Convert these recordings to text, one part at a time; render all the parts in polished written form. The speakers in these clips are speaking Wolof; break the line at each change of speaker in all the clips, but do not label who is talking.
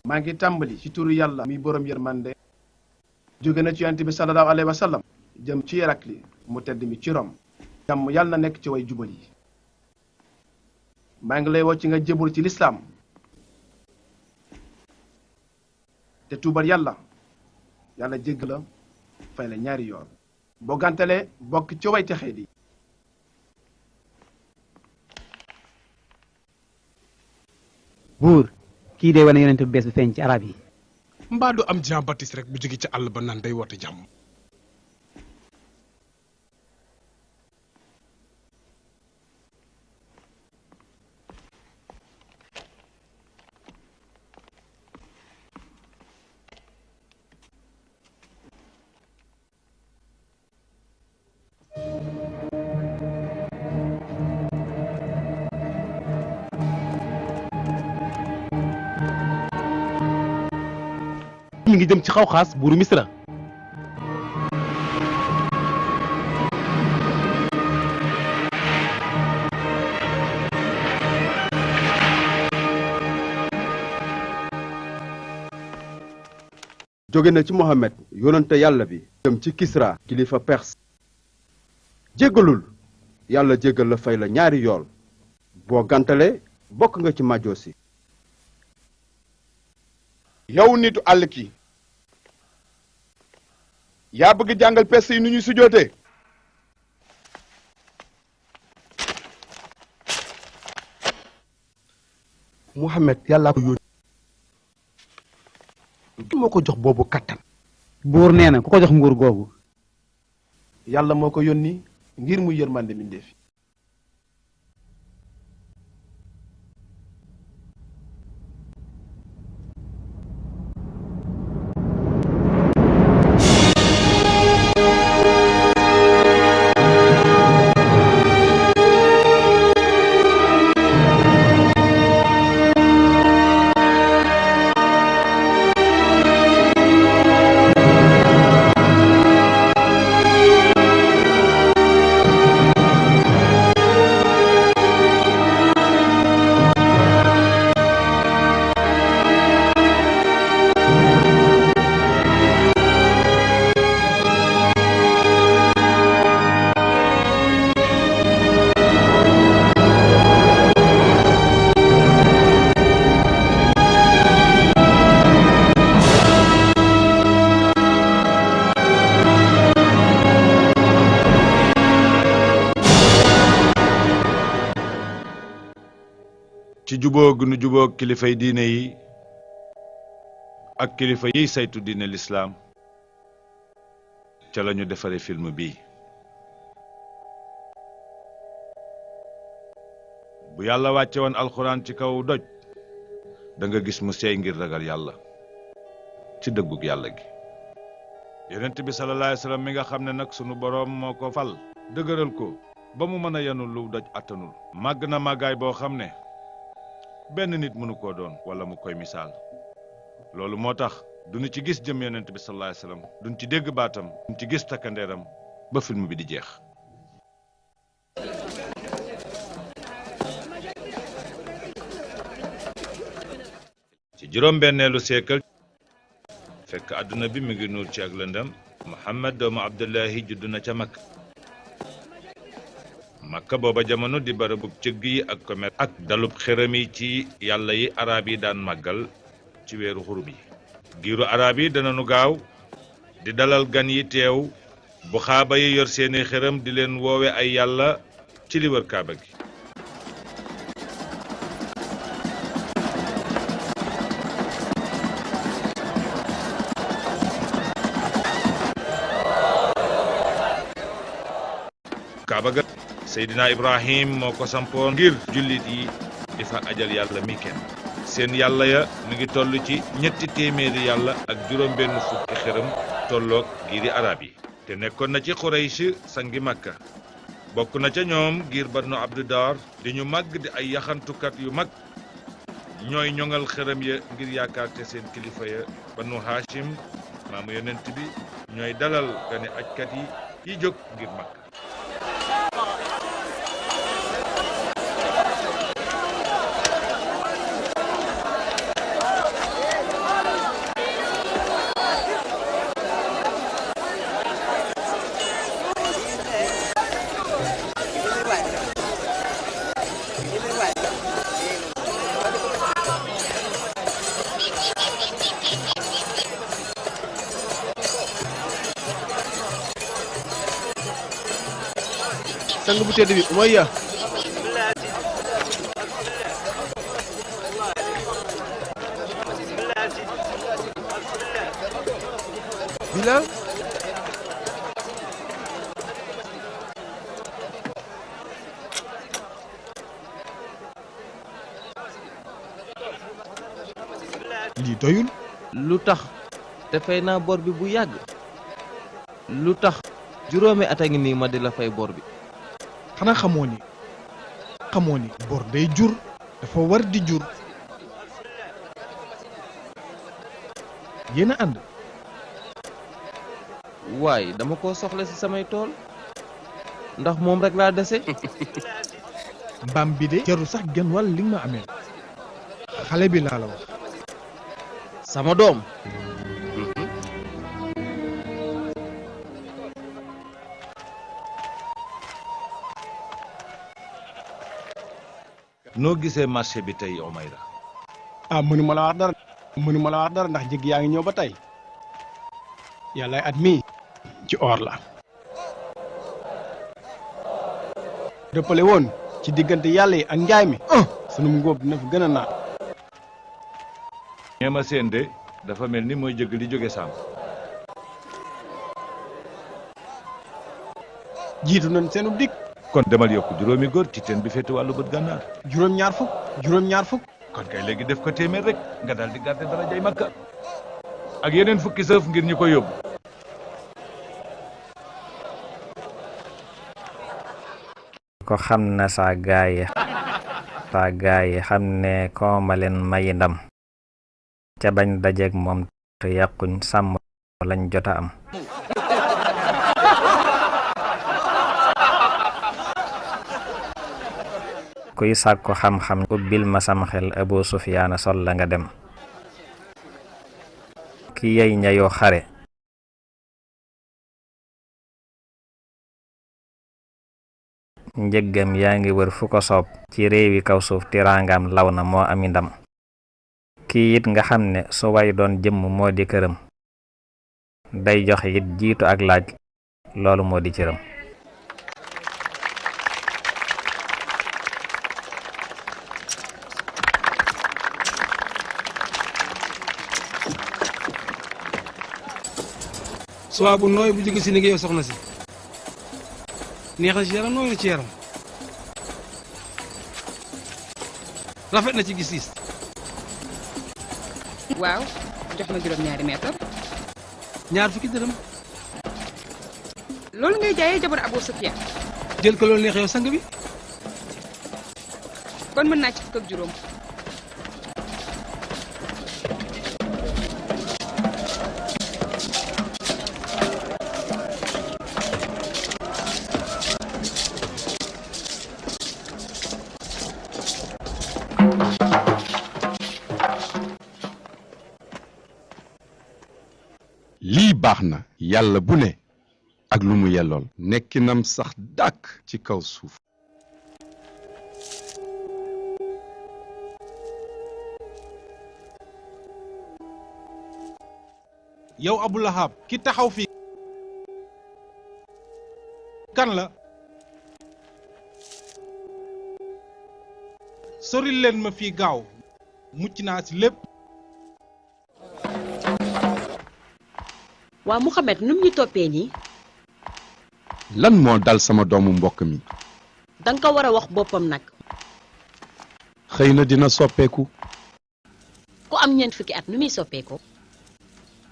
maa ngi tàmbali ci turu yàlla mi borom yërmande jóge na ci yonent bi sallallahu alayhi wa sallam jëm ci Hérakli mu tedd mi ci Rom jàmm yàlla na nekk ci way jubal yi maa ngi lay woo ci nga jébul ci lislaam te tuubal yàlla yàlla jégg la fay la ñaari yoon boo gàntalee bokk ci way texee di
buur kii day wane yonent bu bees bi feeñ ci arab yi
mbaa du am Jean Baptiste rek bu jóge ci àll ba naan day woote jàmm.
mi ngi jëm ci Xawxaas buuru Misra.
jóge na ci Mohamed yonante yàlla bi jëm ci Kisra kilifa Perse jéggalul yàlla jéggal la fay la ñaari yool boo gàntale bokk nga ci majoosi
yow nitu àll ki yaa bëgg jàngal perse yi nu ñuy sujootee
Mohamed yàllaa ko yónni moo ko jox boobu kattan
buur nee na ku ko jox nguur googu
yàlla moo ko yónni ngir muy yërmande mbindeef yi
ci jubóog nu jubóog kilifay diine yi ak kilifa yiy saytu diine lislaam ca lañu defare film bii bu yàlla wàcce woon alxuraan ci kaw doj da nga gis mu seey ngir ragal yàlla ci dëggug yàlla gi yonent bi sallallahu alayhi wasallam mi nga xam ne nag sunu boroom moo ko fal dëgëral ko ba mu mën a yanu lu doj attanul màgg na màggaay boo xam ne benn nit mënu koo doon wala mu koy misaal loolu moo tax duñu ci gis jëm yonent bi sallallahu alayhi wasallam duñ ci dégg baatam duñ ci gis takkandeeram ba film bi di jeex ci juróom-benneelu siècle fekk àdduna bi mi ngi nuur ci ak lëndam Muhammad doomu Abdullahi juddu na ca Makka booba jamono di bërëbub cëgg yi ak commerce ak dalub xërëm yi ci yàlla yi arab yi daan màggal ci weeru xurum yi giiru arab yi dana nu gaaw di dalal gan yi teew bu xaaba yi yor seeni xërëm di leen woowe ay yàlla ci li wër kaaba gi kaaba ga Seydina Ibrahim moo ko sampoon ngir jullit yi di fa ajal yàlla mi kenn seen yàlla ya mi ngi toll ci 300 yàlla ak juróom-benn fukki xërëm tolloog giiri arab yi te nekkoon na ci Quraysh sangi Makka bokk na ca ñoom giir Banu Abdu Dar di ñu màgg di ay yaxantukat yu mag ñooy ñoŋal xërëm ya ngir yaakaar te seen kilifa ya Banu Hashim maamu yonent bi ñooy dalal gane ajkat yi jóg ngir Makka
sang bu tedd bi Umayya. Bilal.
lii doyul.
lu tax te fay naa bor bi bu yàgg lu tax juróomi at a ngi nii ma di la fay bor bi.
xanaa xamoo ni bor day jur dafa war di jur. yéen a ànd.
waaye dama ko soxla ci samay tool ndax moom rek laa dese.
mbaam bi de jarul sax genn wàll li nga ma amee xale bi laa la wax.
sama doom.
noo gisee marché bi tey Omayra.
ah mënuma la wax dara ndax jëg yaa ngi ñëw ba tey yàllaay at mii ci or la dëppale woon ci diggante yàlla yi ak njaay mi sunu ngóob dina fi gën a naat.
ñeema seen de dafa mel ni mooy jëgg li jóge saam.
jiitu nañ seenu dikk.
kon demal yokk juróomi góor ci teen bi féete wàllu bët gànnaar.
juróom-ñaar fukk.
kon kay léegi def ko téeméer rek nga daal di gàdde dara jay makka ak yeneen fukki sëf ngir ñu ko yóbbu.
ko xam na saa gaay xam ne ko ma leen mayi ndam ca bañ dajeeg moom te yàquñ sàmm lañ jota am. kuy sàkku xam-xam ubbil ma sam xel Abu Sufyaana sol la nga dem ki yey ñayoo xare njëggam yaa ngi wër fu ko soob ci réewi kaw suuf tiraangam law na moo ami ndam kii it nga xam ne su way doon jëmm moo di këram day joxe it jiitu ak laaj loolu moo di cëram.
soit bu nooy bu jóge si liggéey yow soxna si neex na ci yaram nooy na ci yaram rafet na ci gis-gis.
waaw jox ma juróom-ñaari meetar.
ñaar fukki dërëm.
loolu ngay jaayee jabar Abu Sufyaan.
jël ko loolu neex yow sang bi.
kon mën naa ci fukk ak juróom.
lii baax na yàlla bu ne ak lu mu yellool nekkinam sax dàkk ci kaw suuf.
yow Abu Lahab ki taxaw fii kan la soril leen ma fii gaaw mucc naa ci lépp.
waa Mouhamed num ñu toppee nii.
lan moo dal sama doomu mbokk mi.
danga ko war a wax boppam nag.
xëy na dina soppeeku.
ku am ñeent fukki at nu muy soppeeku.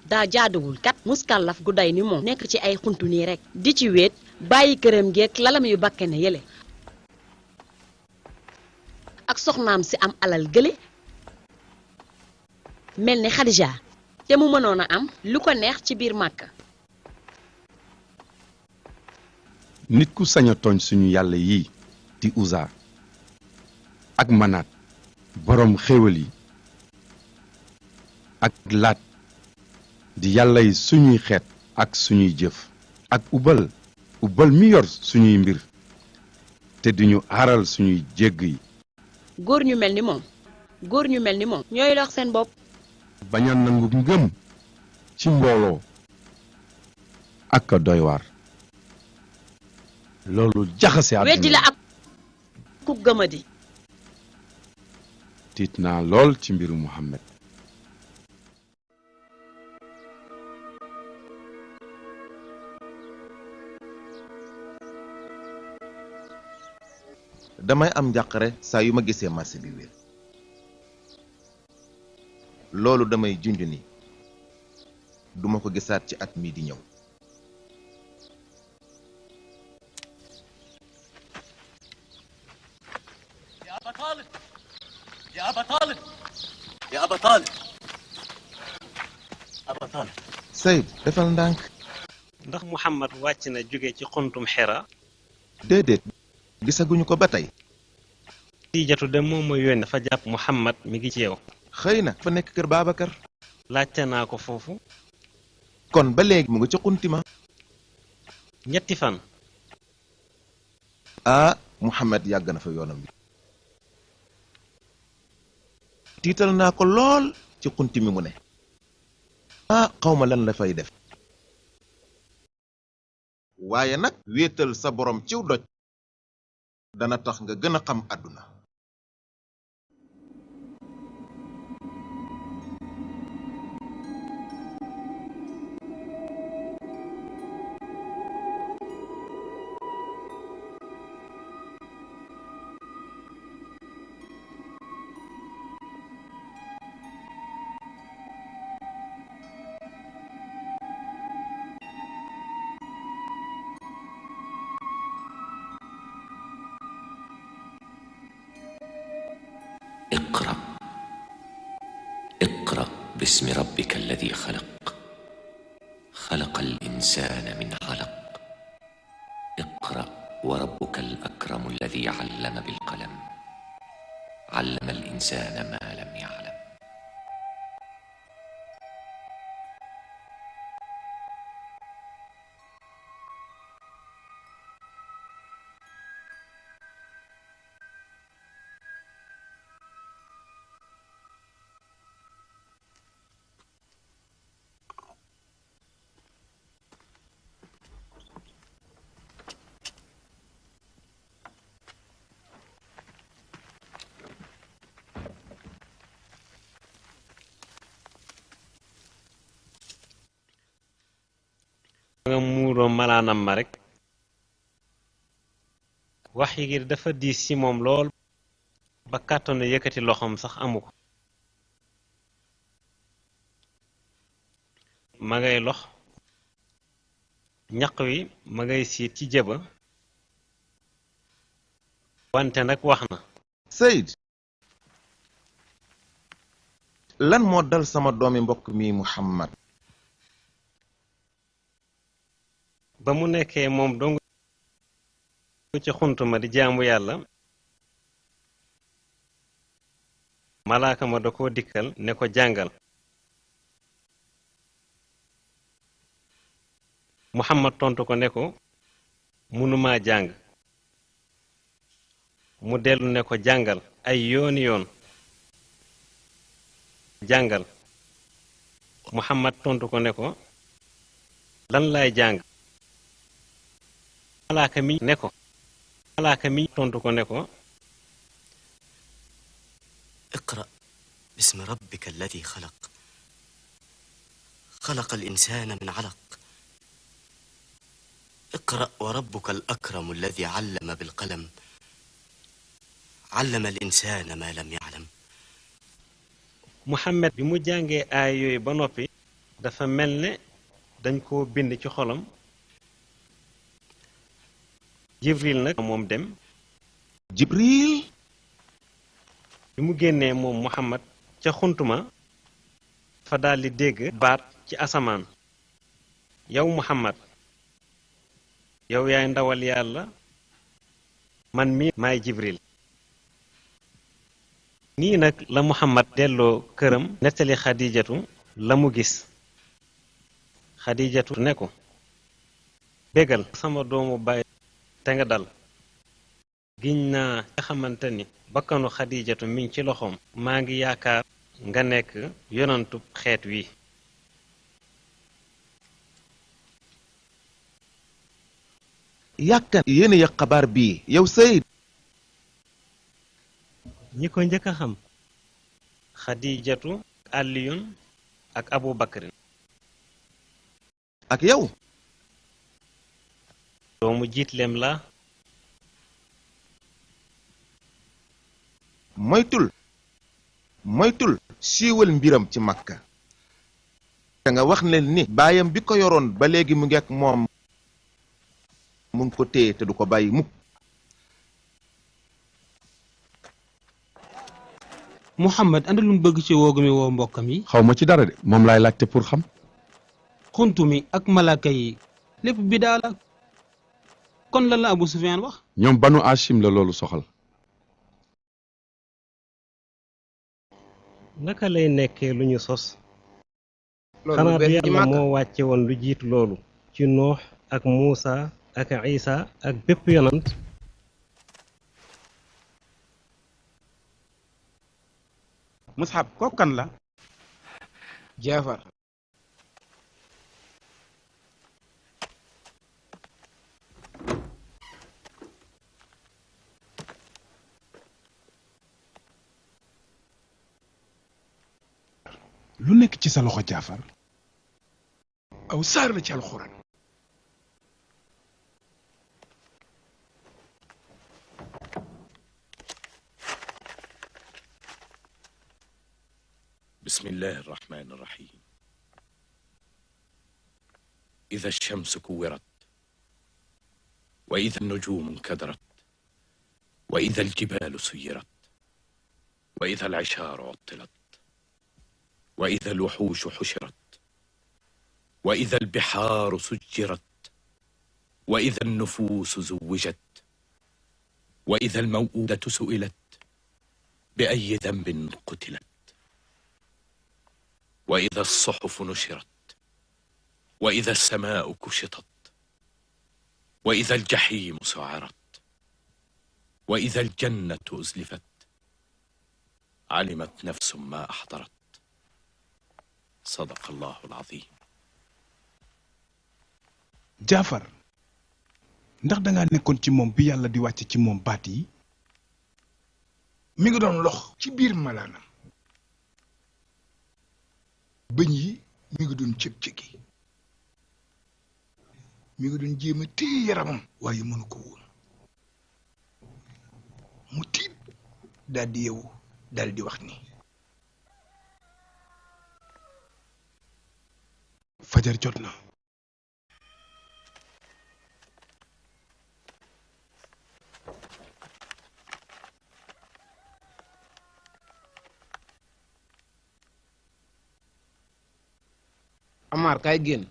daa jaaduwul kat muskàllaf gu day ni moom nekk ci ay xuntu nii rek di ci wéet bàyyi këram geek lalam yu bakkane yële ak soxnaam si am alal gële mel ni Xadija te mu mënoon a am lu ko neex ci biir Màkka.
nit ku sañ a tooñ suñu yàlla yii di Uza ak Manaat boroom xéewal yi ak Laat di yàlla yi suñuy xeet ak suñuy jëf ak ubal mi yor suñuy mbir te duñu aaral suñuy jégg yi.
góor ñu mel ni moom ñooy lox seen bopp.
bañ a nangu ngëm ci mbooloo ak a doy waar.
loolu jaxase àdduna
weddi la ak ku gëmadi.
tiit naa lool ci mbiru Muhammad.
damay am njàqare saa yu ma gisee marché bi wér loolu damay junj ni duma ko gisaat ci at mi di ñëw.
يا أبا طالب يا أبا طالب يا أبا طالب أبا طالب
Sayd defal ndànk.
ndax Muhammad wàcc na jóge ci xuntum Xira.
déedéet gisaguñu ko ba tey.
Xadijatu de moom ma yónni dafa jàpp Muhammad mi ngi ci yow.
xëy na fa nekk kër Babacar.
laajte naa ko foofu.
kon ba léegi mu ngi ci xuntima.
ñetti fan.
Muhammad yàgg na fa yoonam bi. tiital naa ko lool ci xunti mi mu ne. xawma lan la fay def. waaye nag wéetal sa borom ciw doj dana tax nga gën a xam àdduna.
اقرأ باسم ربك الذي خلق خلق الإنسان من علق اقرأ وربك الأكرم الذي علم بالقلم علم الإنسان ما لم يعلم.
nga muuroo malaanam ma rek wax yi ngir dafa diis ci moom lool ba kàttanu yëkkati loxoom sax amu ko. ma ngay lox ñaq wi ma ngay siit ci jëba wante nag wax na.
Sayd lan moo dal sama doomi mbokk mi Muhammad.
ba mu nekkee moom dong ci xuntuma di jaamu yàlla malaaka ma da koo dikkal ne ko jàngal. Muhammad tontu ko ne ko mënumaa jàng. mu dellu ne ko jàngal ay yooni yoon. jàngal. Muhammad tontu ko ne ko lan laay jàng. malaaka mi tontu ko ne ko
اقرأ باسم ربك الذي خلق خلق الإنسان من علق اقرأ وربك الأكرم الذي علم بالقلم علم الإنسان ما لم يعلم.
Muhammad bi mu jàngee aay yooyu ba noppi dafa mel ne dañ koo bind ci xolam. Jibril nag moom dem.
Jibril
bi mu génnee moom Muhammad ca xuntuma fa daldi dégg baat ci asamaan. yow Muhammad yow yaay ndawal yàlla man mi maay Jibril. nii nag la Muhammad delloo këram nettali Xadijatu la mu gis. Xadijatu ne ko bégal sama doomu baay te nga dal. giñ naa nga xamante ni bakkanu Xadijatu mi ngi ci loxoom maa ngi yaakaar nga nekk yonantub xeet wi.
yàkkan yéen a yëg xabaar bii yow Seyd.
ñi ko njëkk a xam Xadijatu Aliyun ak Abu Bakrin
ak yow
doomu jiitleem la
moytul siiwal mbiram ci Makka te nga wax leen ni baayam bi ko yoroon ba léegi mu ngi ak moom mu ngi ko téye te du ko bàyyi mukk.
Muhammad andi lu mu bëgg ci woogu mi woo mbokkam yi.
xaw ma ci dara de moom laay laajte pour xam.
xuntu mi ak malaaka yi lépp bidaa la kon lan la Abu Sufyaan wax.
ñoom banu Hashim la loolu soxal.
naka lay nekkee lu ñu sos.
loolu
xanaa du
benn ci
yàlla
Makka
moo wàcce woon lu jiitu loolu ci Nuux ak Muusa ak Isa ak bépp yonant.
Mus'ab kooku kan la.
Jaafar.
lu nekk ci sa loxo Jaafar. aw saar la ci alxuraan.
بسم الله الرحمن الرحيم إذا الشمس كورت وإذا النجوم انكدرت وإذا الجبال سيرت وإذا العشار عطلت وإذا الوحوش حشرت وإذا البحار سجرت وإذا النفوس زوجت وإذا الموءودة سئلت بأي ذنب قتلت وإذا الصحف نشرت وإذا السماء كشطت وإذا الجحيم سعرت وإذا الجنة أزلفت علمت نفس ما أحضرت صدق الله العظيم.
Jaafar ndax dangaa nekkoon ci moom bi yàlla di wàcce ci moom baat yi. mi ngi doon lox ci biir malaanam. bëñ yi mi ngi doon cëg-cëgi. mi ngi doon jéem a téye yaramam waaye mënu ko woon. mu tiit daal di yeewu daal di wax ni. fajar jot na.
Amar kaay génn.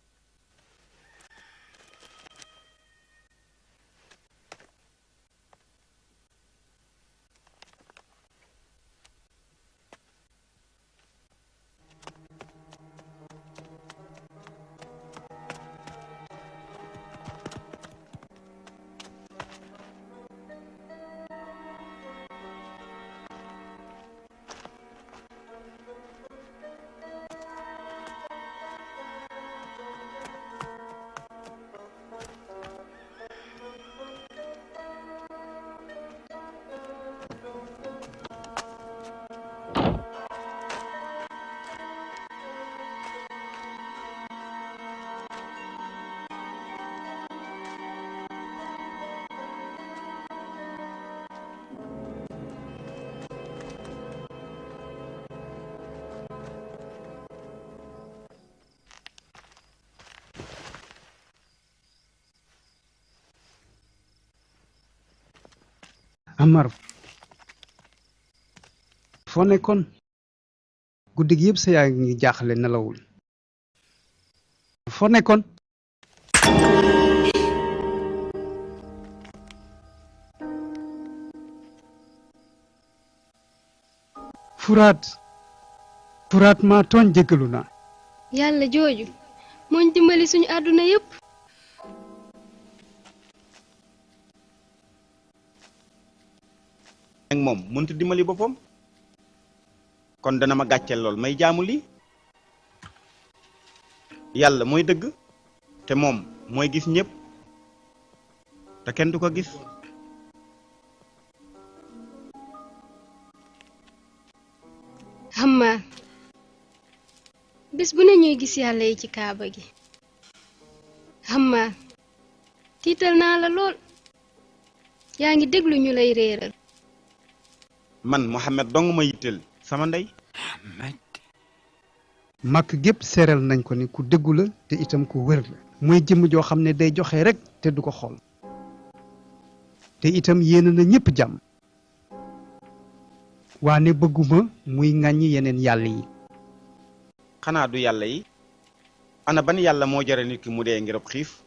Amar foo nekkoon guddi gi yëpp sa yaa ngi jaaxle nelawul foo nekkoon. Furaat maa tooñ jéggalu naa.
yàlla jooju mooñ dimbali suñu àdduna yépp.
ak moom mënut dimbali boppam kon dana ma gàcceel lool may jaamu lii yàlla mooy dëgg te moom mooy gis ñépp te kenn du ko gis.
Hamma bis bu ne ñuy gis yàlla yi ci kaaba gi. Hamma tiital naa la lool. yaa ngi déglu ñu lay réeral.
man Mohamed dong ma yitteel sama ndey.
màkk gépp seeral nañ ko ni ku déggu la te itam ku wér la. mooy jëmm joo xam ne day joxe rek te du ko xool. te itam yéene na ñépp jàmm. waane bëgguma muy ŋàññi yeneen yàlla yi.
xanaa du yàlla yi. ana ban yàlla moo jare nit ki mu dee ngir ab xiif.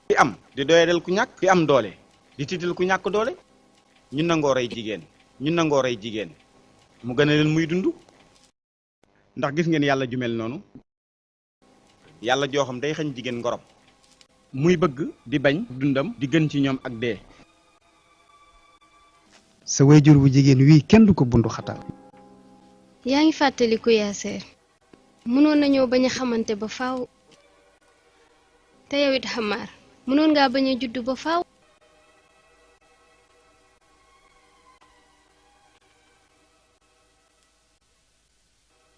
ki am di doyadal ku ñàkk. ki am doole di tiital ku ñàkk doole. ñu nangoo rey jigéen. ñu nangoo rey jigéen. mu gën a leen muy dund. ndax gis ngeen yàlla ju mel noonu. yàlla joo xam day xañ jigéen ngorom. muy bëgg di bañ dundam di gën ci ñoom ak dee.
sa wayjur bu jigéen wii kenn du ko bundu xatal.
yaa ngi fàttaliku Yaaseer. mënoon nañoo bañ a xamante ba faaw. te yow it Xamaar mënoon ngaa bañ a juddu ba faaw.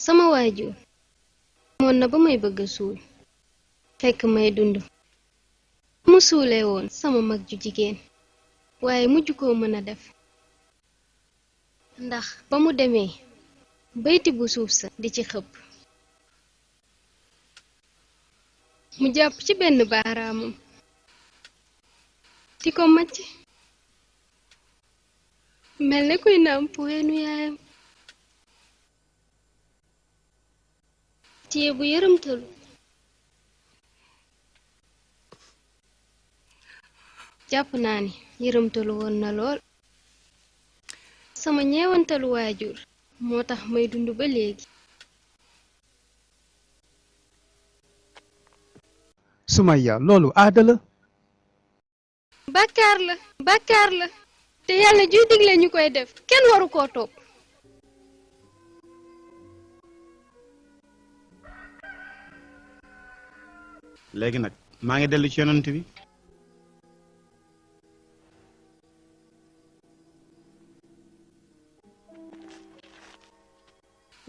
sama waajur moon na ba may bëgg a suul fekk may dund mu suulee woon sama mag ju jigéen waaye mujj koo mën a def ndax ba mu demee bayti bu suuf sa di ci xëpp mu jàpp ci benn baaraamam di ko macc mel ne kuy nàmp weenu yaayam téye bu yërëmtalu jàpp naa ni yërëmtalu woon na lool sama ñeewantalu waajur moo tax may dund ba léegi.
Sumayya loolu aada la.
bàkkaar la te yàlla juy digle ñu koy def kenn waru koo topp.
léegi nag maa ngi dellu ci yonent bi.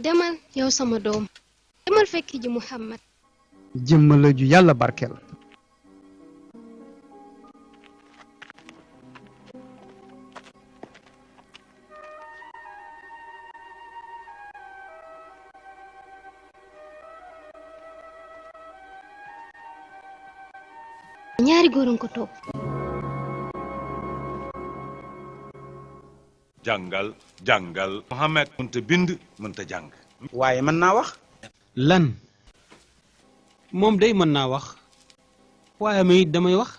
demal yow sama doom demal fekk ji Muhammad.
jëmm la ju yàlla barkeel.
ñaari góor a ko topp.
jàngal Mohamed mënta bind mënta jàng.
waaye mën naa wax.
lan moom day mën naa wax waaye ma it damay wax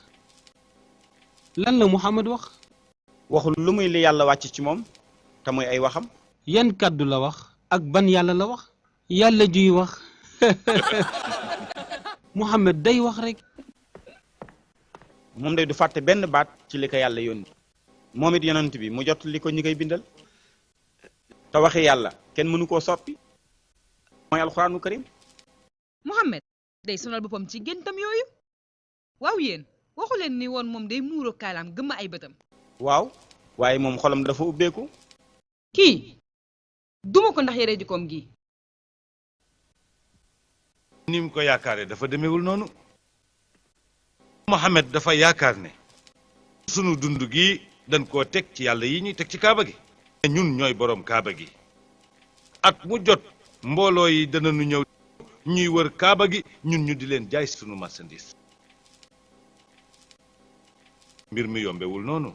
lan la Muhammad wax.
waxul lu muy li yàlla wàcc ci moom te muy ay waxam.
yan kàddu la wax ak ban yàlla la wax. yàlla juy wax Muhammad day wax rek.
moom day du fàtte benn baat ci li ko yàlla yónni. moom it yonent bi mu jot li ko ñi koy bindal. te waxi yàlla kenn mënu koo soppi. mooy alxuraanu karim.
Mohamed day sonal boppam ci géntam yooyu. waaw yéen waxu leen ni woon moom day muuro kaalaam gëmm ay bëtam.
waaw waaye moom xolam dafa ubbeeku.
kii duma ko ndax yare jikkoom gi.
ni mu ko yaakaaree dafa demewul noonu. Mohamed dafa yaakaar ne sunu dund gi dañ koo teg ci yàlla yi ñuy teg ci kaaba gi. ñun ñooy boroom kaaba gi. at mu jot mbooloo yi danañu ñëw ñuy wër kaaba gi ñun ñu di leen jaay sunu marchandise. mbir mi yombewul noonu.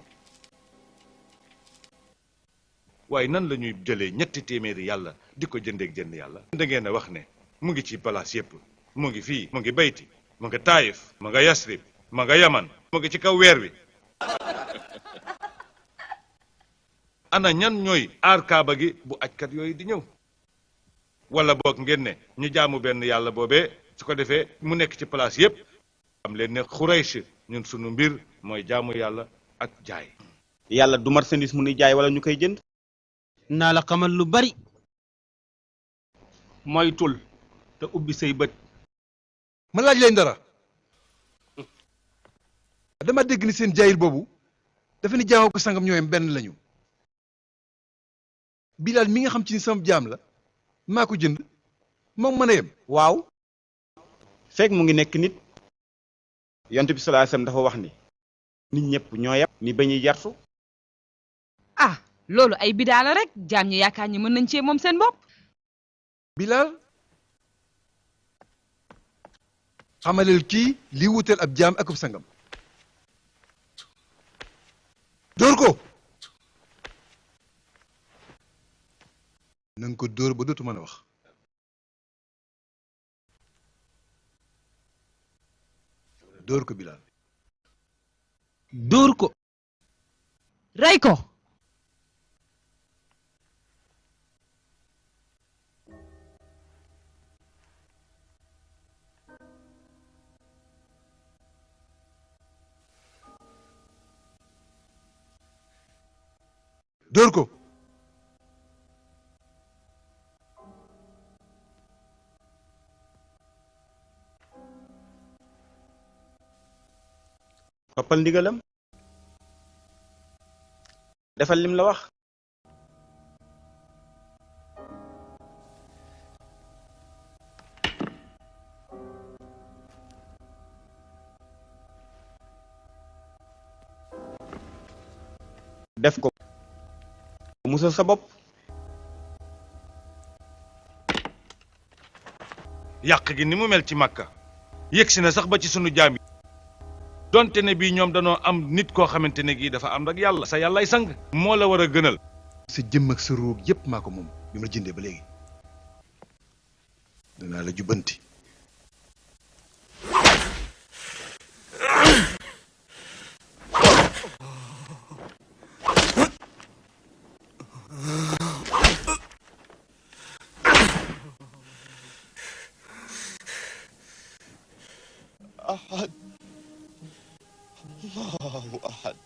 waaye nan la ñuy jëlee 300 yàlla di ko jëndeeg jënd yàlla. da ngeen a wax ne mu ngi ci palaas yépp mu ngi fii mu ngi bayti mu ngi taayif mu nga yasrib mu nga yaman mu ngi ci kaw weer wi. ana ñan ñooy aar kaaba gi bu ajkat yooyu di ñëw. wala boog ngeen ne ñu jaamu benn yàlla boobee su ko defee mu nekk ci place yépp am leen ne Xuraysh ñun sunu mbir mooy jaamu yàlla ak jaay.
yàlla du marchandise mu ni jaay wala ñu koy jënd.
naa la xamal lu bari.
moytul te ubbi say bët.
ma laaj leen dara dama dégg ni seen jaayil boobu dafa ni jaamam ko sangam ñooyam benn lañu. Bilal mi nga xam ci ni sama jaam la maa ko jënd moom mën a yem.
waaw fekk mu ngi nekk nit yonent bi sallallahu alayhi wasallam dafa wax ni nit ñëpp ñoo yem ni ba ñuy jartu.
ah loolu ay bidaa la rek jaam ñi yaakaar ñi mën nañ cee moom seen bopp.
Bilal xamaleel kii li wuteel ab jaam ak ab sangam. dóor ko na nga ko dóor ba dootu mën a wax. dóor ko Bilal.
dóor ko.
rey ko.
dóor ko.
toppal ndigalam defal lim la wax. def ko musal sa bopp.
yàq gi ni mu mel ci Makka yegsi na sax ba ci sunu jaam yi donte ne bii ñoom danoo am nit koo xamante ne gii dafa am rek yàlla sa yàllay sang moo la war a gënal.
sa jëmm ak sa ruug yépp maa ko moom bi ma la jëndee ba léegi danaa la jubbanti.
أحد الله أحد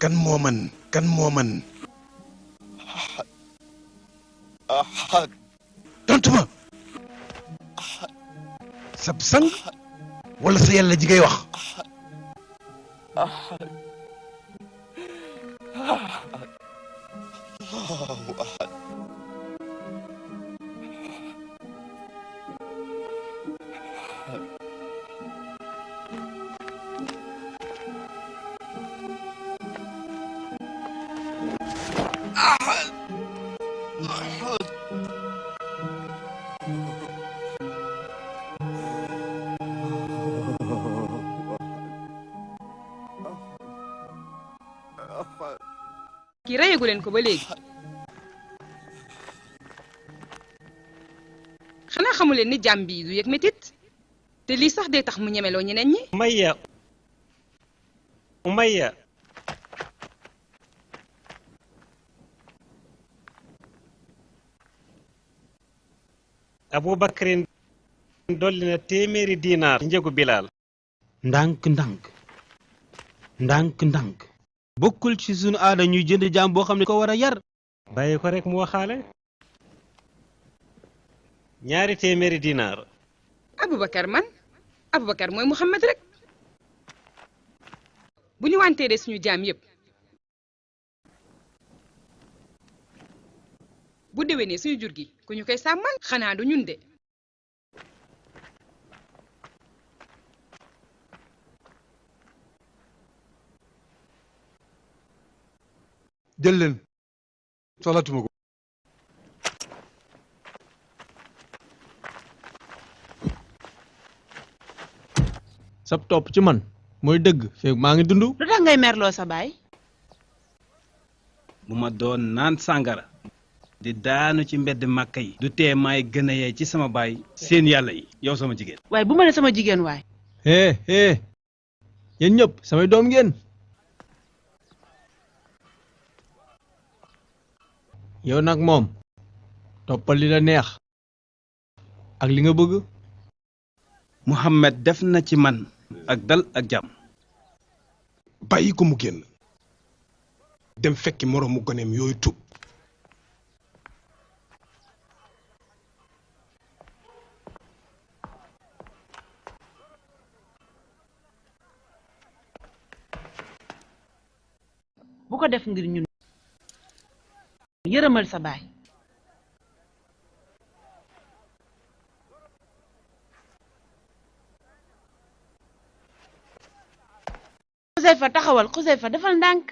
kan moo man
أحد أحد
tontu ma sab sang wala sa yàlla ji ngay wax.
أحد أحد الله أحد أحد أحد
kii reyagu leen ko ba léegi xanaa xamu leen ni jàmm bi du yëg métit te lii sax day tax mu ñemeloo ñeneen ñi.
Umayya Abubakrin dolli na téeméeri diinaar ci njëgu Bilaal.
ndànk bokkul ci sunu aada ñuy jënd jaam boo xam ne ko war a yar.
bàyyi ko rek mu waxaale. ñaari téeméeri diinaar.
Abubakar mooy Muhammad rek bu ñu wanteeree suñu jaam yépp bu déwénee suñu jur gi ku ñu koy sàmmal xanaa du ñun de.
jël leen soxlaatuma ko.
sab topp ci man mooy dëgg feeg maa ngi dund.
lu tax ngay merloo sa baay.
bu ma doon naan sàngara di daanu ci mbedd màkka yi du tee maay gën a yee ci sama baay seen yàlla yi yow sama jigéen.
waaye bu ma ne sama jigéen waay.
yéen ñëpp samay doom ngeen. yow nag moom toppal li la neex ak li nga bëgg.
Muhammad def na ci man ak dal ak jàmm.
bàyyi ko mu génn dem fekki moroomu goneem yooyu tub
ko def ngir ñun yërëmal sa baay. Xuseyfa taxawal, Xuseyfa defal ndànk.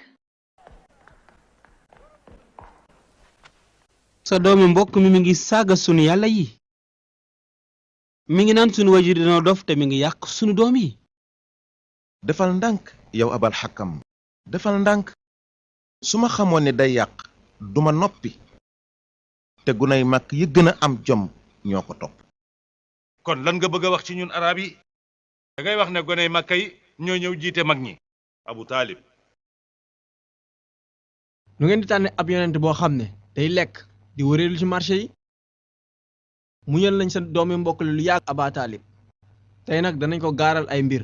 sa doomi mbokk mi ngi saaga sunu yàlla yi. mi ngi naan sunu wajur dina dof te mi ngi yàq sunu doom yi.
defal ndànk yow abal xakam defal ndànk su ma xamoon ne day yàq duma noppi te gunay mag yi gën a am jom ñoo ko topp.
kon lan nga bëgg a wax ci ñun arab yi da ngay wax ne goney Makka yi ñoo ñëw jiite mag ñi Abu Taalib.
nu ngeen di tànne ab yonent boo xam ne day lekk di wëreelu ci marché yi muñal lañ sa doomi mbokk lu yàgg Aba Taalib tey nag danañ ko gaaral ay mbir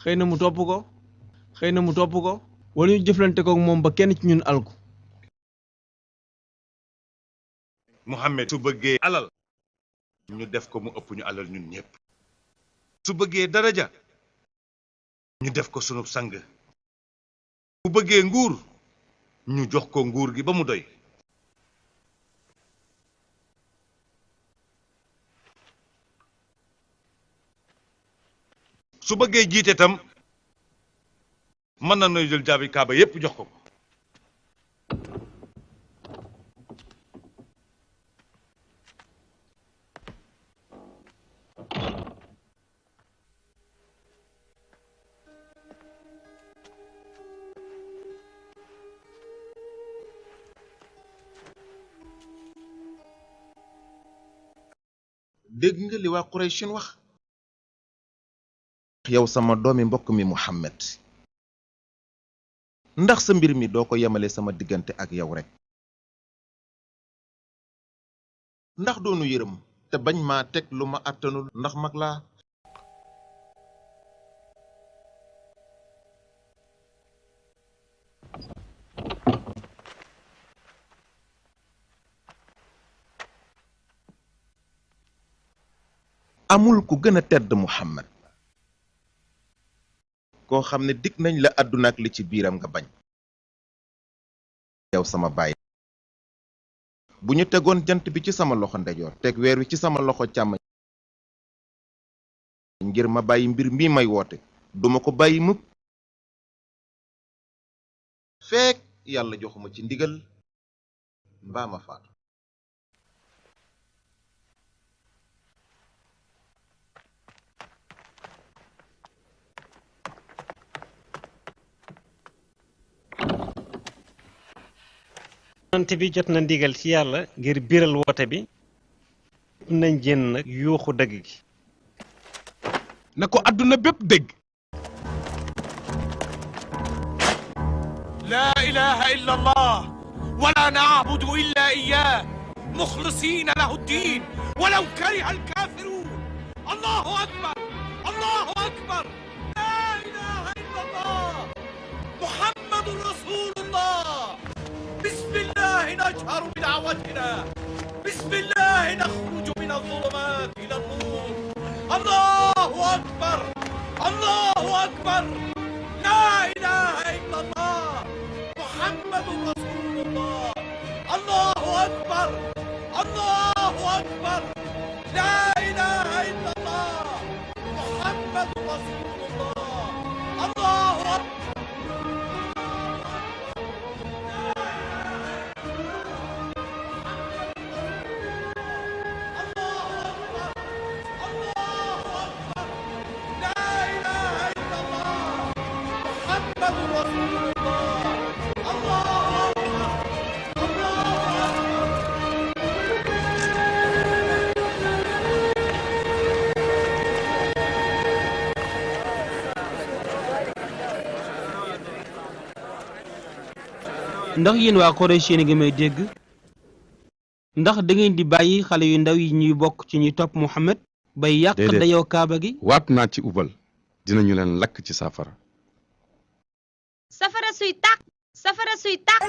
xëy na mu topp ko wala ñu jëflante ko moom ba kenn ci ñun alku.
Muhammad su bëggee alal ñu def ko mu ëpp ñu alal ñun ñépp su bëggee daraja ñu def ko sunu sang bu bëggee nguur ñu jox ko nguur gi ba mu doy. su bëggee jiite tam mën na nooy jël jaabi kaaba yépp jox ko ko.
dégg nga li waa Qurayshin wax yow sama doomi mbokk mi Muhammad ndax sa mbir mi doo ko yemale sama diggante ak yow rekk ndax doonu yërëm te bañ maa teg lu ma àttanul ndax mag laa. amul ku gën a tedd Muhammad koo xam ne dig nañ la àdduna ak li ci biiram nga bañ. yow sama baay bu ñu tegoon jant bi ci sama loxo ndejoor teg weer wi ci sama loxo càmmoñ ngir ma bàyyi mbir mii may woote duma ko bàyyi mukk fekk yàlla joxuma ci ndigal mbaa ma faatu.
yonent bi jot na ndigal ci yàlla ngir biral woote bi nañ génn nag yuuxu dëgg gi
na ko àdduna bépp dégg.
لا إله إلا الله ولا نعبد إلا إياه مخلصين له الدين ولو كره الكافرون. الله أكبر الله أكبر لا إله إلا الله محمد رسول الله. بسم الله نجهر بدعوتنا بسم الله نخرج من الظلمات إلى النور. الله أكبر الله أكبر لا إله إلا الله محمد رسول الله. الله أكبر الله أكبر لا إله إلا الله محمد رسول الله. الله أكبر
ndax yéen waa Quraysh yéen a ngi may dégg ndax da ngeen di bàyyi xale yu ndaw yi ñuy bokk ci ñuy topp Muhammad bay yàq dayoo kaaba gi.
waat naa ci ubal dinañu leen lakk ci safara.
safara suy tàkk safara suy tàkk.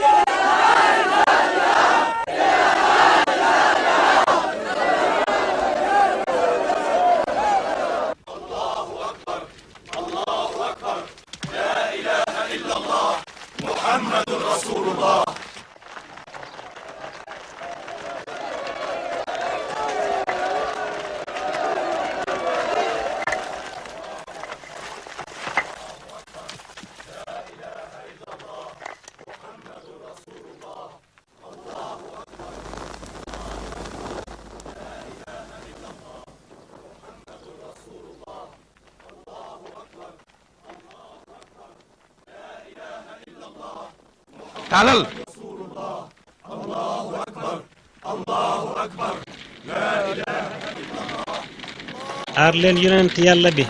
taalal
Allahu akbar Allahu akbar la ilaha illallah.
aar leen yonent yàlla bi.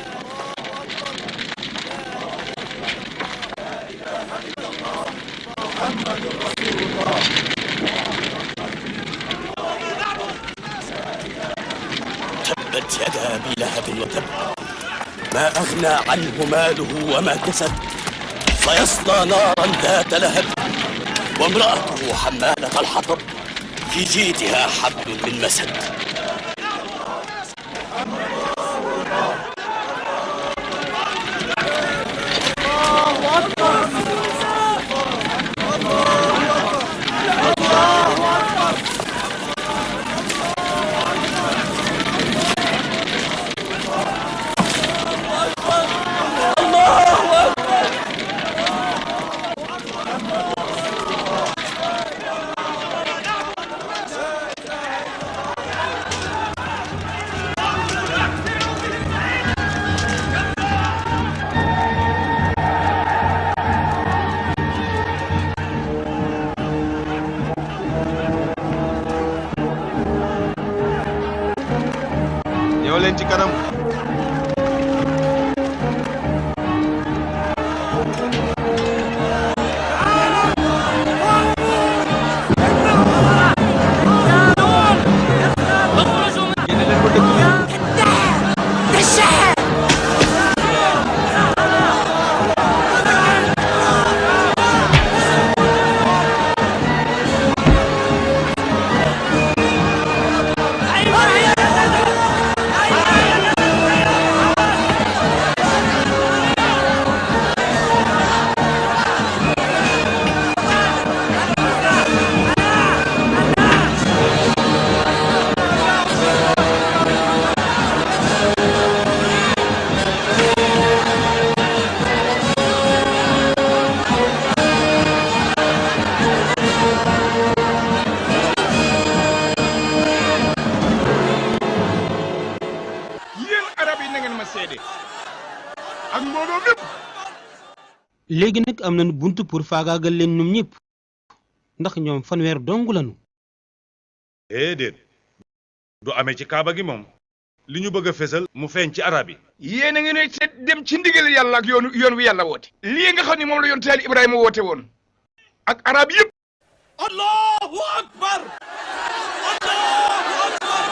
تبت يدا أبي لهب وتب ما أغنى عنه ماله وما كسب سيصلى نارا ذات لهب وامرأته حمالة الحطب في جيدها حبل من مسد.
yow leen ci kanam ak mbooloo mépp
léegi nag am nañu bunt pour faagaagal leen ñoom ñëpp ndax ñoom fanweer dong lañu.
déedéet du amee ci kaaba gi moom li ñu bëgg a fesal mu feeñ ci arab yi.
yéen a ngi ne dem ci ndigal yàlla ak yoon wi yàlla woote lii nga xam ne moom la yoon taali Ibrahima woote woon ak arab yëpp.
Allahu akbar Allahu akbar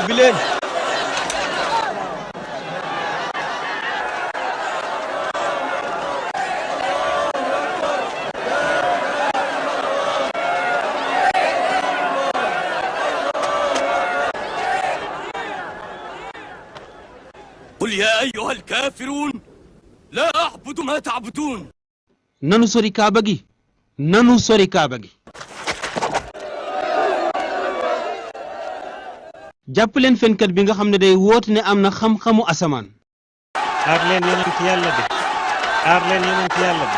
bi leen
قل يا أيها الكافرون لا أعبد ما تعبدون.
nanu sori kaaba gi nanu sori kaaba gi. jàpp leen fenkat bi nga xam ne day woote ne am na xam-xamu asamaan.
aar leen yonent yàlla bi aar leen yonent yàlla bi.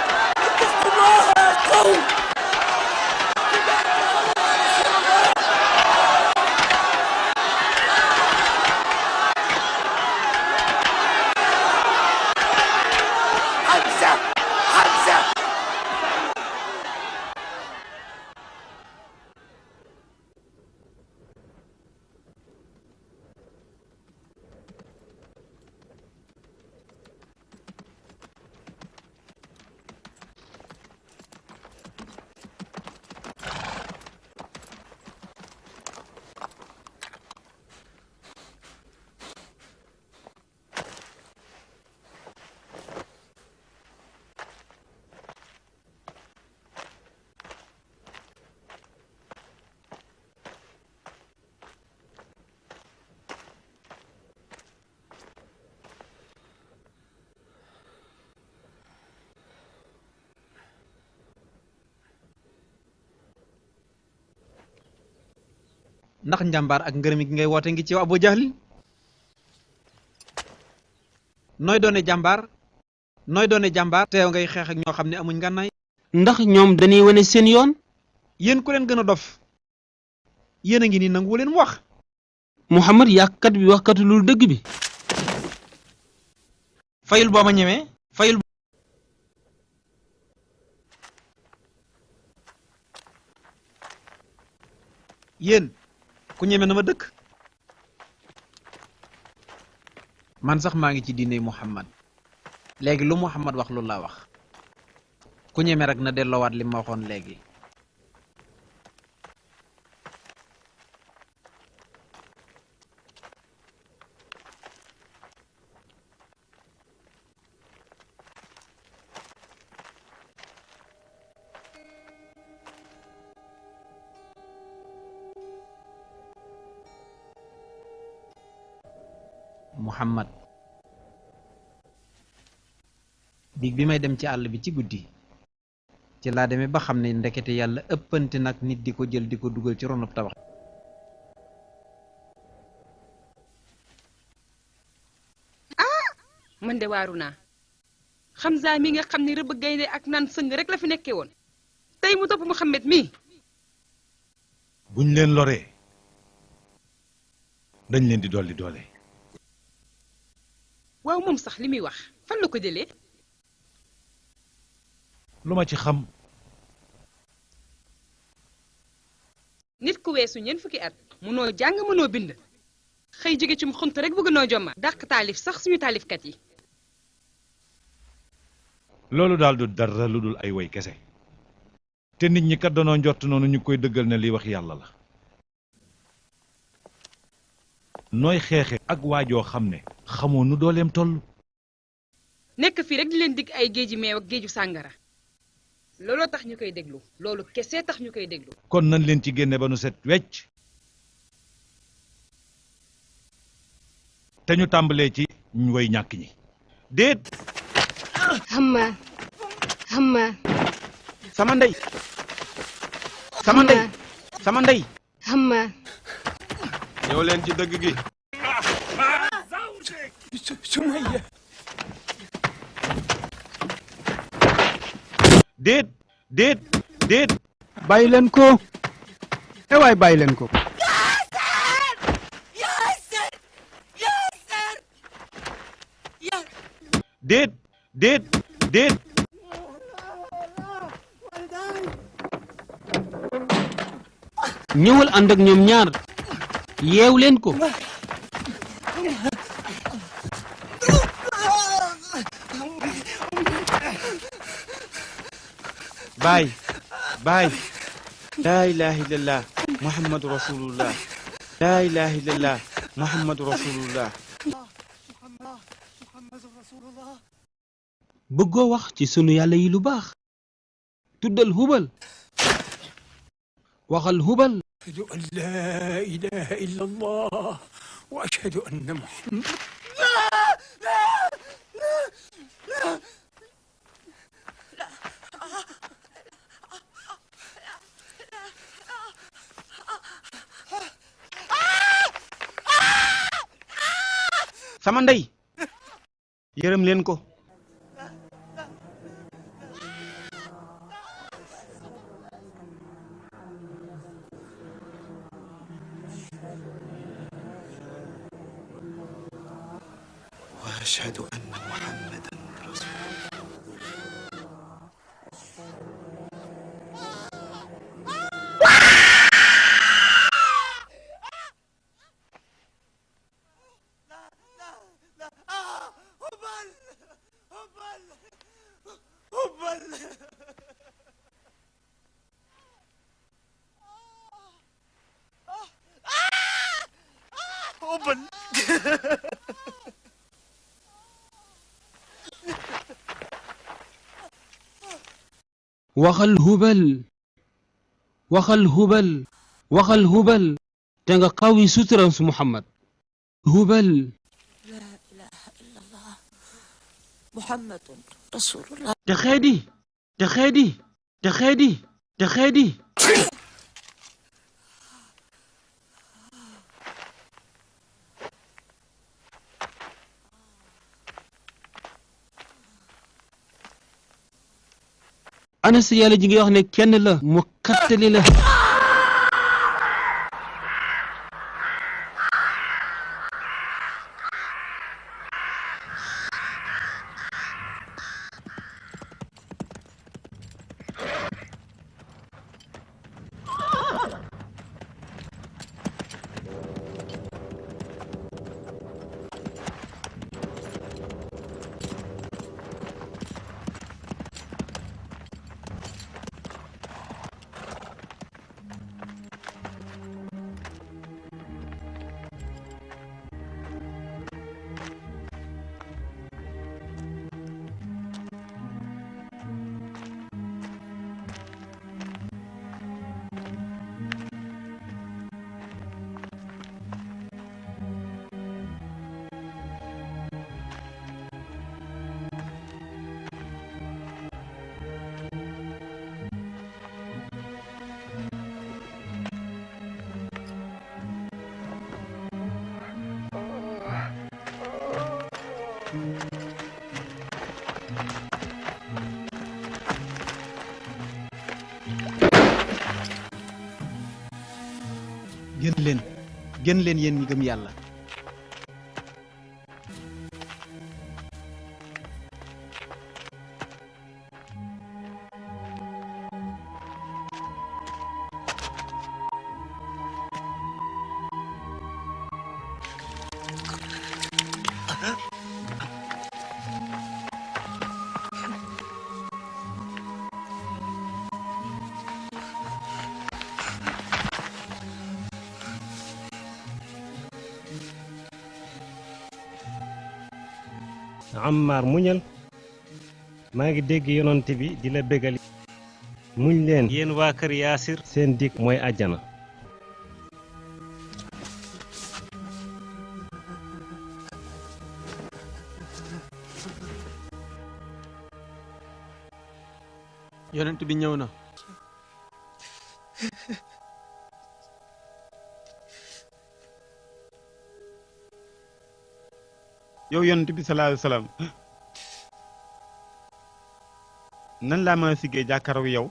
ndax njàmbaar ak ngërëm gi ngay woote ngi ci yow Abu Jahli nooy doone jàmbaar teew ngay xeex ak ñoo xam ne amuñ ngànnaay
ndax ñoom dañuy wane seen yoon.
yéen ku leen gën a dof yéen a ngi nii nangu leen wax.
Muhammad yàqkat bi waxkatu lul dëgg bi. fayul boo ma ñemee fayul.
yéen ku ñeme na ma dëkk. man sax maa ngi ci diine Muhammad léegi lu Muhammad wax loolu laa wax ku ñeme rek na delloowaat li ma waxoon léegi. Muhammad biig bi may dem ci àll bi ci guddi ci laa demee ba xam ne ndekete yàlla ëppante nag nit di ko jël di ko dugal ci ronub tabax.
man de waaru naa Hamza mi nga xam ne rëbb gaynde ak naan sëng rek la fi nekkee woon tey mu topp Muhammad mi.
buñ leen loree dañ leen di dolli doole.
waaw moom sax li muy wax fan la ko jëlee.
lu ma ci xam.
nit ku weesu ñeent fukki at mënoo jàng mënoo bind xëy jóge ci xunt rek bëgg noo jomma dàq taalif sax suñu taalifkat yi.
loolu daal du dara lu dul ay woy kese te nit ñi kat danoo njort noonu ñu koy dëggal ne lii wax yàlla la. nooy xeexe ak waajoo xam ne xamoo nu dooleem toll.
nekk fii rek di leen dig ay géeji meew ak géeju sàngara looloo tax ñu koy déglu loolu kese tax ñu koy déglu.
kon nañ leen ci génne ba nu set wecc te ñu tàmbalee ci ñu way ñàkk ñi déet.
Hamma
sama ndey sama ndey
Hamma
ñëw leen ci dëgg gi.
Sumayya
déet
bàyyi leen ko waay bàyyi leen ko.
déet
ñëwal ànd ak ñoom ñaar yeew leen ko.
baay laa ilaha illallah muhammadu rasulullah laa ilaha illallah muhammadu rasulullah.
bëggoo wax ci sunu yàlla yi lu baax tuddal hubal waxal hubal.
ashhadu an laa ilaha illallah wa ashhadu anna muhammad.
sama ndey yërëm leen ko.
wa ashhadu anna muhammadan rasulullah.
waxal hubal te nga xawi suturam su Muhammad. hubal.
la ilaha illallah muhammadun rasulullah.
te xeedi. ana si yàlla ji ngi wax ne kenn la mu xattali la.
gën leen yéen ñi gëm yàlla.
Ammar muñal maa ngi dégg yonent bi di la bégal muñ leen yéen waa kër Yaasir seen dikk mooy àjjana.
yonent bi ñëw na.
yow yonent bi sallallahu alayhi wasallam nan laa mën a siggee jàkkaarloo yow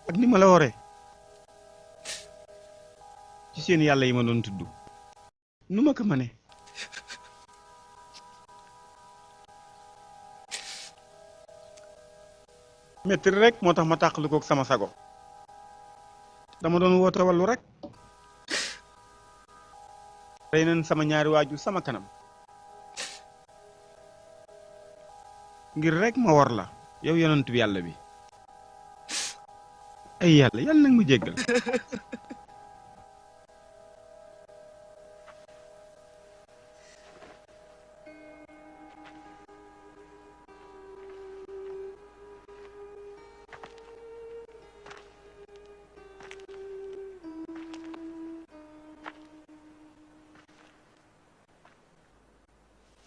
ak ni ma la waree ci seen yàlla yi ma doon tudd nu ma ko mënee metti rek moo tax ma tàqalu koog sama sago dama doon woote wallu rek rey nañ sama ñaari waajur sama kanam ngir rek ma war la yow yonent bi yàlla bi ay yàlla nag ma jéggal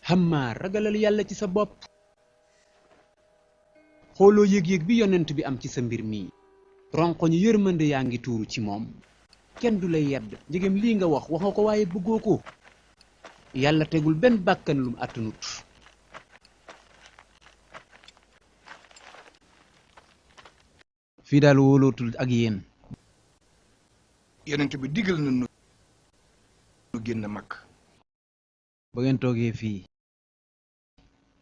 Hammaar ragalal yàlla ci sa bopp xooloo yëg-yëg bi yonent bi am ci sa mbir mii ronkoñu yërmande yaa ngi tuuru ci moom kenn du lay yedd njegem lii nga wax waxoo ko waaye bëggoo ko yàlla tegul benn bàkkan lum attanut fii daal wóolootul ak yéen
yonent bi digal na nu génn mag
ba ngeen toogee fii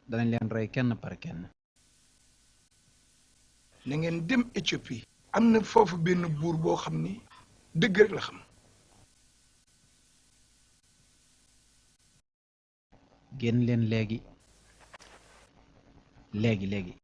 danañ leen rey kenn par kenn
na ngeen dem Éthiopie am na foofu benn buur boo xam ni dëgg rek la xam
génn leen léegi léegi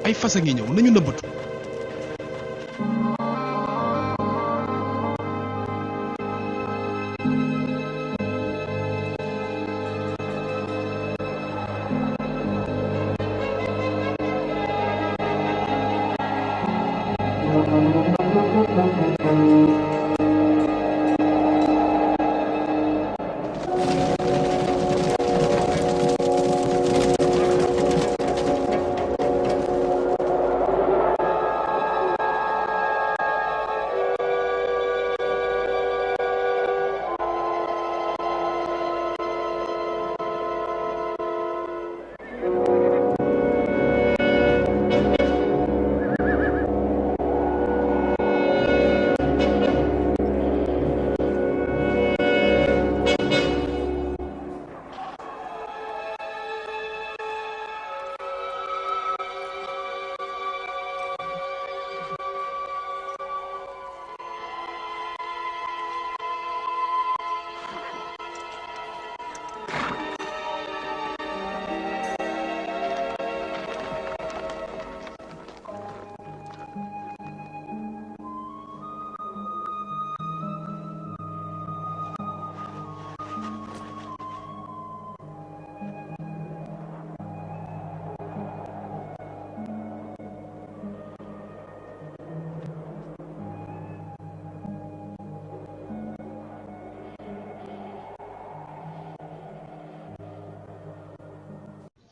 ay fas a ngi ñëw nañu nëbbatu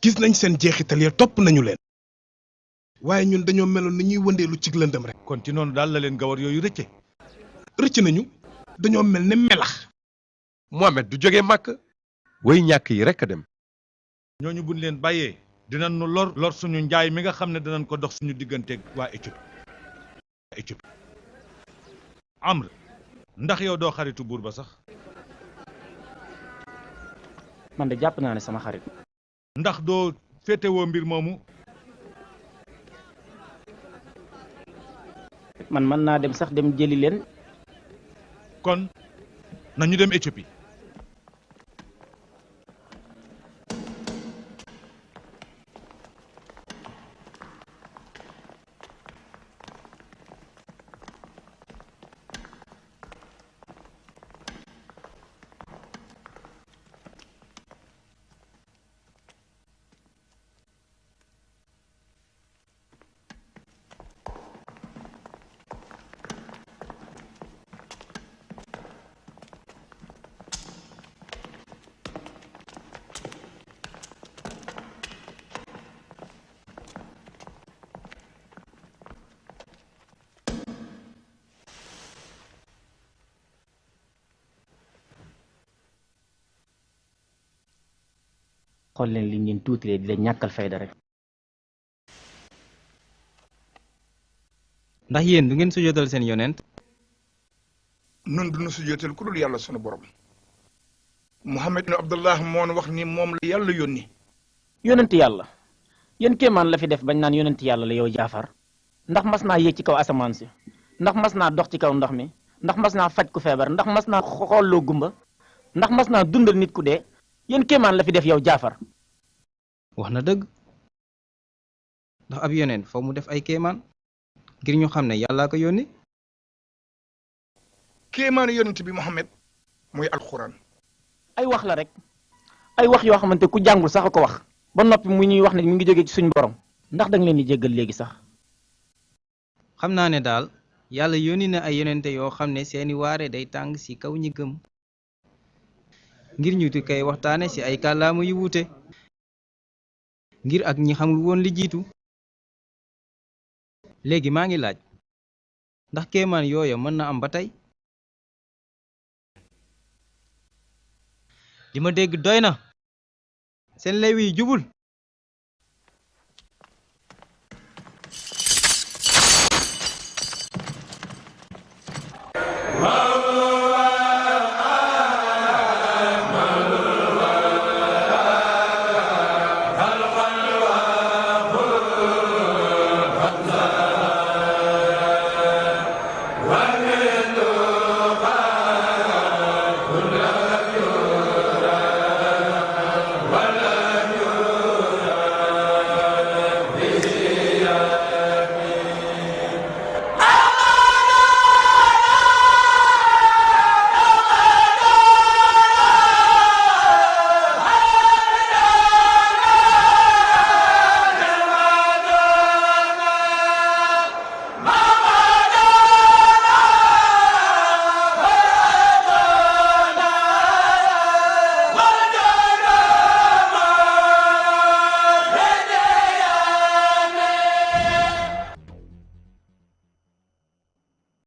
gis nañ seen jeexital ya topp nañu leen waaye ñun dañoo meloon ni ñuy wëndeelu ci lëndëm rek.
kon ci noonu daal la leen gawar yooyu rëcce.
rëcc nañu dañoo mel ne melax.
Mohamed du jóge màkk way ñàkk yi rek a dem.
ñooñu buñ leen bàyyee dinañ nu lor suñu njaay mi nga xam ne danañ ko dox suñu digganteeg waa Éthiopie. Amr ndax yow doo xaritu buur ba sax.
man de jàpp naa ne sama xarit.
ndax doo féetewoo mbir moomu.
man mën naa dem sax dem jëli leen.
kon nañu dem Éthiopie.
xool leen li ngeen tuutilee di la ñàkkal fayda rek.
ndax yéen du ngeen sujjóotal seen yonent.
nun du nu sujjóotal ku dul yàlla sunu borom. Muhammad ibn Abdullah moon wax ni moom la yàlla yónni.
yonent yàlla yéen kéemaan la fi def bañ naan yonent yàlla la yow Jaafar. ndax mas naa yéeg ci kaw asamaan si. ndax mas naa dox ci kaw ndox mi. ndax mas naa faj ku feebar. ndax mas naa xoolloo gumba. ndax mas naa dundal nit ku dee. yéen kéemaan la fi def yow Jaafar.
wax na dëgg ndax ab yonent foo mu def ay kéemaan ngir ñu xam ne yàllaa ko yónni.
kéemaanu yonent bi Muhammad mooy alxuraan.
ay wax la rek ay wax yoo xamante ku jàngul sax a ko wax ba noppi mu ñuy wax ne mu ngi jógee ci suñ borom ndax danga leen di jéggal léegi sax.
xam naa ne daal yàlla yónni na ay yonente yoo xam ne seeni waare day tàng ci kaw ñi gëm ngir ñu ti kay waxtaane ci ay kàllaama yu wuute ngir ak ñi xamul woon li jiitu. léegi maa ngi laaj ndax kéemaan yooya mën na am ba tey. li ma dégg doy na seen lay wi jubul.